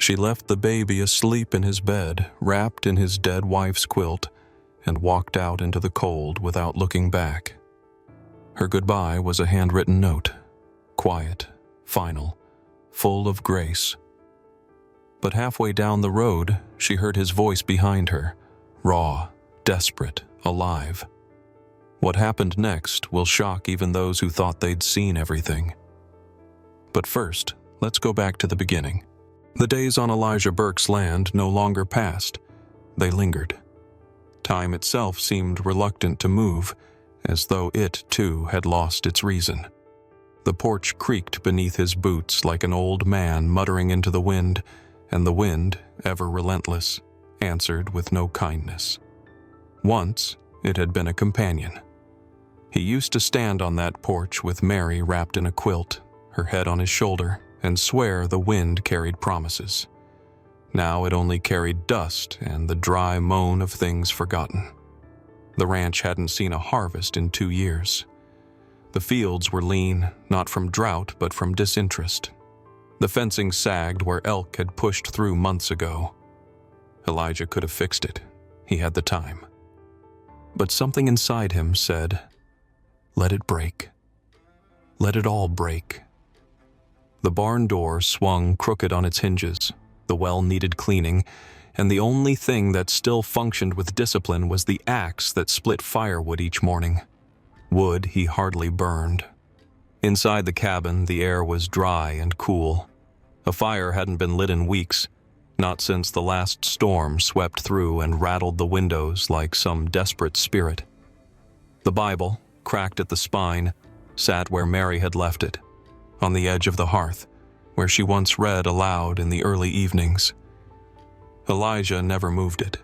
She left the baby asleep in his bed, wrapped in his dead wife's quilt, and walked out into the cold without looking back. Her goodbye was a handwritten note, quiet, final, full of grace. But halfway down the road, she heard his voice behind her, raw, desperate, alive. What happened next will shock even those who thought they'd seen everything. But first, let's go back to the beginning. The days on Elijah Burke's land no longer passed. They lingered. Time itself seemed reluctant to move, as though it, too, had lost its reason. The porch creaked beneath his boots like an old man muttering into the wind, and the wind, ever relentless, answered with no kindness. Once, it had been a companion. He used to stand on that porch with Mary wrapped in a quilt, her head on his shoulder, and swear the wind carried promises. Now it only carried dust and the dry moan of things forgotten. The ranch hadn't seen a harvest in 2 years. The fields were lean, not from drought but from disinterest. The fencing sagged where elk had pushed through months ago. Elijah could have fixed it. He had the time. But something inside him said, "Let it break. Let it all break." The barn door swung crooked on its hinges, the well needed cleaning, and the only thing that still functioned with discipline was the axe that split firewood each morning. Wood he hardly burned. Inside the cabin, the air was dry and cool. A fire hadn't been lit in weeks, not since the last storm swept through and rattled the windows like some desperate spirit. The Bible, cracked at the spine, sat where Mary had left it, on the edge of the hearth, where she once read aloud in the early evenings. Elijah never moved it.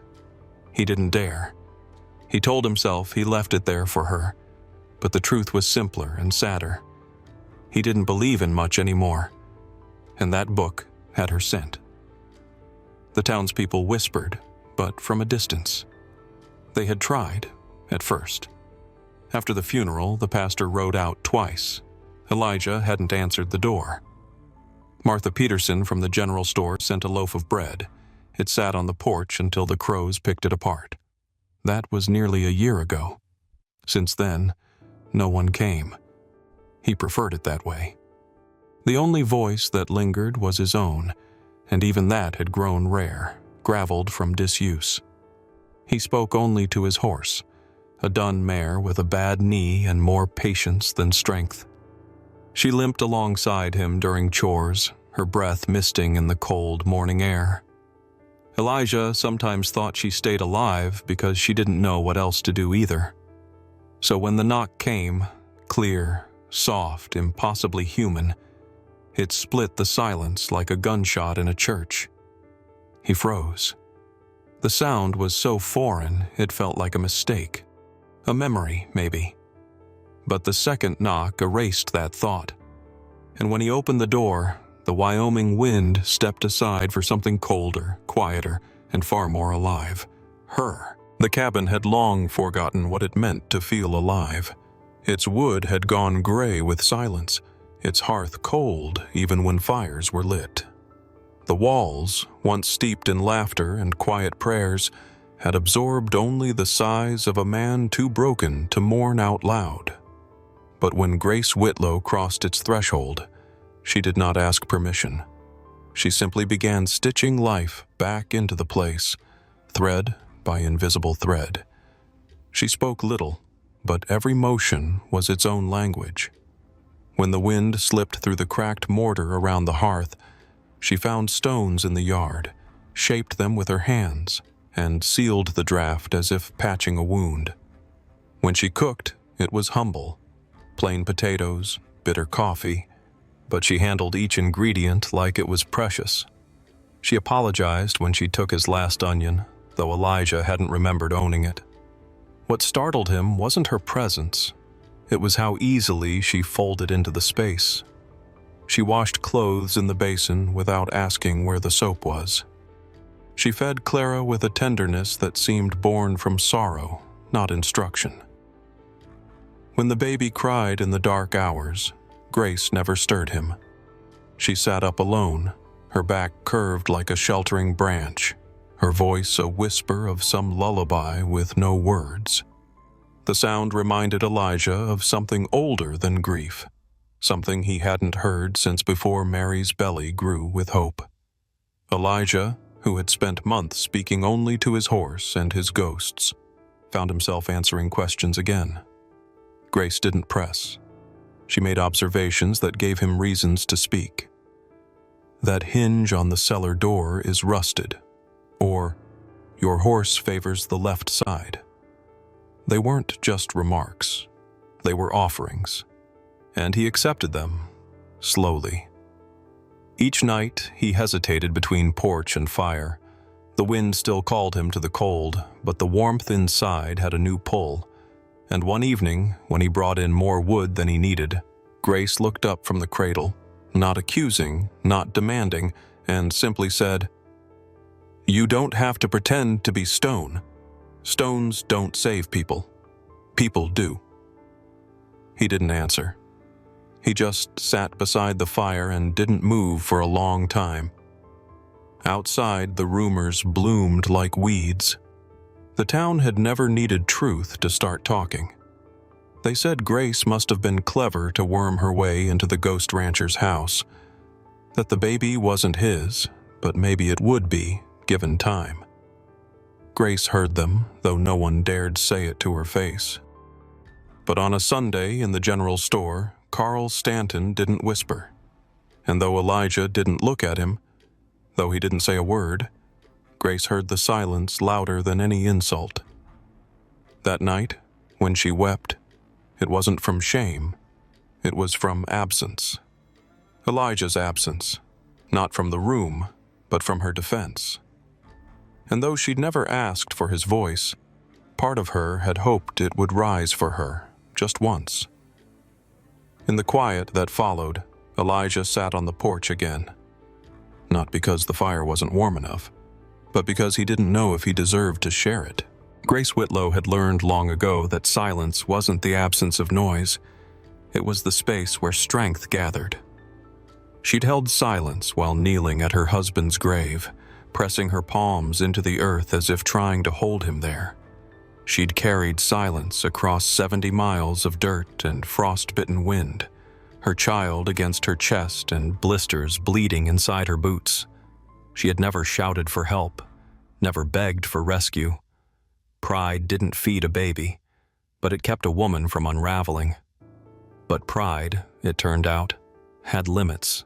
He didn't dare. He told himself he left it there for her, but the truth was simpler and sadder. He didn't believe in much anymore, and that book had her scent. The townspeople whispered, but from a distance. They had tried, at first. After the funeral, the pastor rode out twice. Elijah hadn't answered the door. Martha Peterson from the general store sent a loaf of bread. It sat on the porch until the crows picked it apart. That was nearly a year ago. Since then, no one came. He preferred it that way. The only voice that lingered was his own, and even that had grown rare, graveled from disuse. He spoke only to his horse, a dun mare with a bad knee and more patience than strength. She limped alongside him during chores, her breath misting in the cold morning air. Elijah sometimes thought she stayed alive because she didn't know what else to do either. So when the knock came, clear, soft, impossibly human, it split the silence like a gunshot in a church. He froze. The sound was so foreign it felt like a mistake. A memory, maybe. But the second knock erased that thought. And when he opened the door, the Wyoming wind stepped aside for something colder, quieter, and far more alive. Her. The cabin had long forgotten what it meant to feel alive. Its wood had gone gray with silence, its hearth cold even when fires were lit. The walls, once steeped in laughter and quiet prayers, had absorbed only the sighs of a man too broken to mourn out loud. But when Grace Whitlow crossed its threshold, she did not ask permission. She simply began stitching life back into the place, thread by invisible thread. She spoke little, but every motion was its own language. When the wind slipped through the cracked mortar around the hearth, she found stones in the yard, shaped them with her hands, and sealed the draft as if patching a wound. When she cooked, it was humble. Plain potatoes, bitter coffee, but she handled each ingredient like it was precious. She apologized when she took his last onion, though Elijah hadn't remembered owning it. What startled him wasn't her presence. It was how easily she folded into the space. She washed clothes in the basin without asking where the soap was. She fed Clara with a tenderness that seemed born from sorrow, not instruction. When the baby cried in the dark hours, Grace never stirred him. She sat up alone, her back curved like a sheltering branch, her voice a whisper of some lullaby with no words. The sound reminded Elijah of something older than grief, something he hadn't heard since before Mary's belly grew with hope. Elijah, who had spent months speaking only to his horse and his ghosts, found himself answering questions again. Grace didn't press. She made observations that gave him reasons to speak. That hinge on the cellar door is rusted, or your horse favors the left side. They weren't just remarks. They were offerings, and he accepted them, slowly. Each night, he hesitated between porch and fire. The wind still called him to the cold, but the warmth inside had a new pull. And one evening, when he brought in more wood than he needed, Grace looked up from the cradle, not accusing, not demanding, and simply said, "You don't have to pretend to be stone. Stones don't save people. People do." He didn't answer. He just sat beside the fire and didn't move for a long time. Outside, the rumors bloomed like weeds. The town had never needed truth to start talking. They said Grace must have been clever to worm her way into the ghost rancher's house, that the baby wasn't his, but maybe it would be, given time. Grace heard them, though no one dared say it to her face. But on a Sunday in the general store, Carl Stanton didn't whisper. And though Elijah didn't look at him, though he didn't say a word, Grace heard the silence louder than any insult. That night, when she wept, it wasn't from shame, it was from absence. Elijah's absence, not from the room, but from her defense. And though she'd never asked for his voice, part of her had hoped it would rise for her, just once. In the quiet that followed, Elijah sat on the porch again. Not because the fire wasn't warm enough, but because he didn't know if he deserved to share it. Grace Whitlow had learned long ago that silence wasn't the absence of noise, it was the space where strength gathered. She'd held silence while kneeling at her husband's grave, pressing her palms into the earth as if trying to hold him there. She'd carried silence across 70 miles of dirt and frost-bitten wind, her child against her chest and blisters bleeding inside her boots. She had never shouted for help, never begged for rescue. Pride didn't feed a baby, but it kept a woman from unraveling. But pride, it turned out, had limits.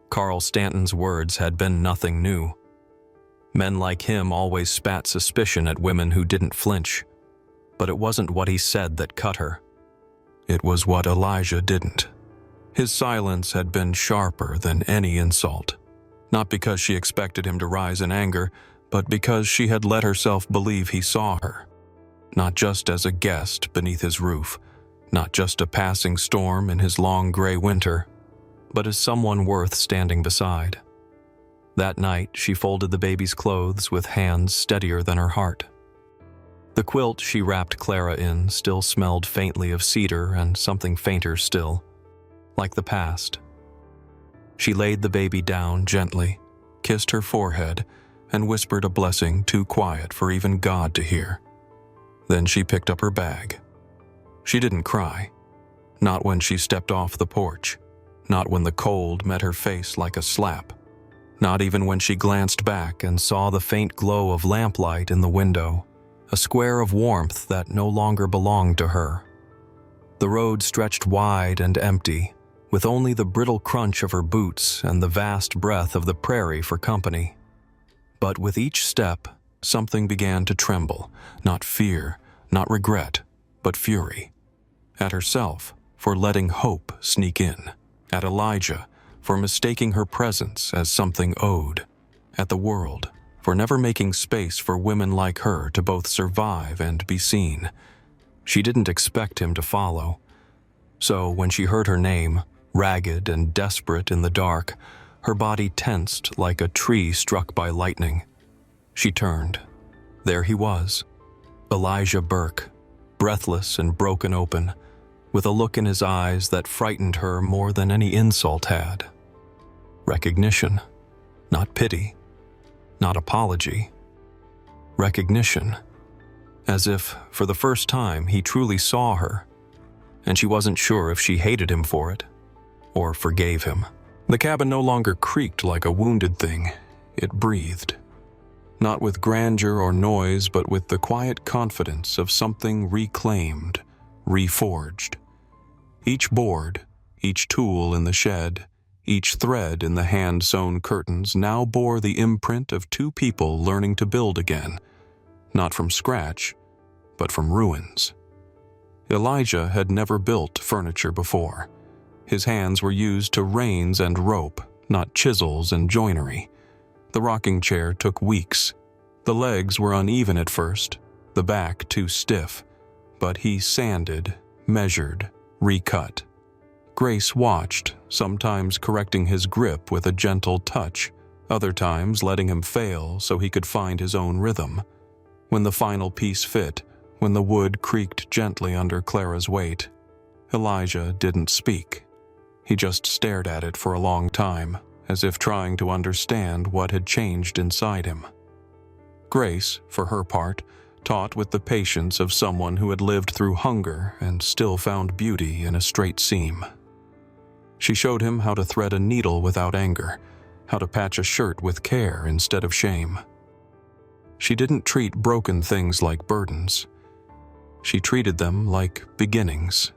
Carl Stanton's words had been nothing new. Men like him always spat suspicion at women who didn't flinch. But it wasn't what he said that cut her. It was what Elijah didn't. His silence had been sharper than any insult, not because she expected him to rise in anger, but because she had let herself believe he saw her, not just as a guest beneath his roof, not just a passing storm in his long gray winter, but as someone worth standing beside. That night, she folded the baby's clothes with hands steadier than her heart. The quilt she wrapped Clara in still smelled faintly of cedar and something fainter still, like the past. She laid the baby down gently, kissed her forehead, and whispered a blessing too quiet for even God to hear. Then she picked up her bag. She didn't cry, not when she stepped off the porch, not when the cold met her face like a slap. Not even when she glanced back and saw the faint glow of lamplight in the window, a square of warmth that no longer belonged to her. The road stretched wide and empty, with only the brittle crunch of her boots and the vast breath of the prairie for company. But with each step, something began to tremble, not fear, not regret, but fury. At herself, for letting hope sneak in. At Elijah, for mistaking her presence as something owed. At the world, for never making space for women like her to both survive and be seen. She didn't expect him to follow. So when she heard her name, ragged and desperate in the dark, her body tensed like a tree struck by lightning. She turned. There he was, Elijah Burke, breathless and broken open, with a look in his eyes that frightened her more than any insult had. Recognition, Not pity, not apology. Recognition. As if, for the first time, he truly saw her, and she wasn't sure if she hated him for it, or forgave him. The cabin no longer creaked like a wounded thing. It breathed. Not with grandeur or noise, but with the quiet confidence of something reclaimed, reforged. Each board, each tool in the shed, each thread in the hand-sewn curtains now bore the imprint of two people learning to build again, not from scratch, but from ruins. Elijah had never built furniture before. His hands were used to reins and rope, not chisels and joinery. The rocking chair took weeks. The legs were uneven at first, the back too stiff, but he sanded, measured, recut. Grace watched, sometimes correcting his grip with a gentle touch, other times letting him fail so he could find his own rhythm. When the final piece fit, when the wood creaked gently under Clara's weight, Elijah didn't speak. He just stared at it for a long time, as if trying to understand what had changed inside him. Grace, for her part, taught with the patience of someone who had lived through hunger and still found beauty in a straight seam. She showed him how to thread a needle without anger, how to patch a shirt with care instead of shame. She didn't treat broken things like burdens. She treated them like beginnings.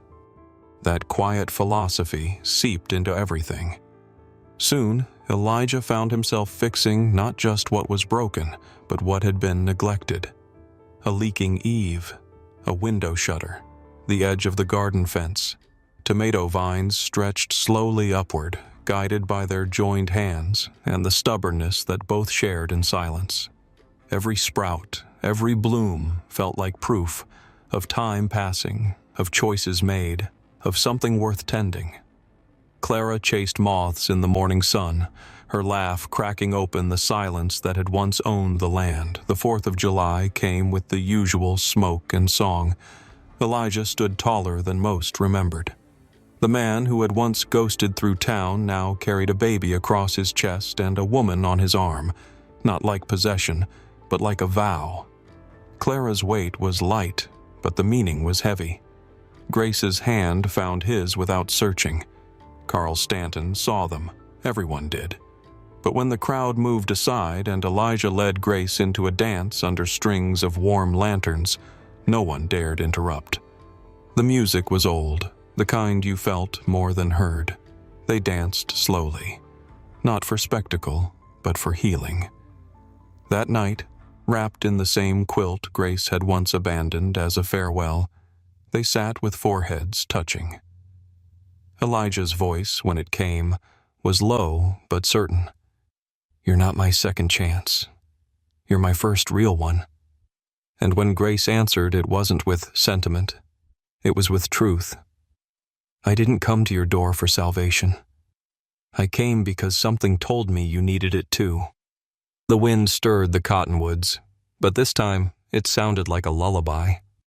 That quiet philosophy seeped into everything. Soon, Elijah found himself fixing not just what was broken, but what had been neglected. A leaking eave, a window shutter, the edge of the garden fence. Tomato vines stretched slowly upward, guided by their joined hands and the stubbornness that both shared in silence. Every sprout, every bloom felt like proof of time passing, of choices made, of something worth tending. Clara chased moths in the morning sun, her laugh cracking open the silence that had once owned the land. The 4th of July came with the usual smoke and song. Elijah stood taller than most remembered. The man who had once ghosted through town now carried a baby across his chest and a woman on his arm, not like possession, but like a vow. Clara's weight was light, but the meaning was heavy. Grace's hand found his without searching. Carl Stanton saw them. Everyone did. But when the crowd moved aside and Elijah led Grace into a dance under strings of warm lanterns, no one dared interrupt. The music was old, the kind you felt more than heard. They danced slowly, not for spectacle, but for healing. That night, wrapped in the same quilt Grace had once abandoned as a farewell, they sat with foreheads touching. Elijah's voice, when it came, was low but certain. "You're not my second chance. You're my first real one." And when Grace answered, it wasn't with sentiment. It was with truth. "I didn't come to your door for salvation. I came because something told me you needed it too." The wind stirred the cottonwoods, but this time it sounded like a lullaby.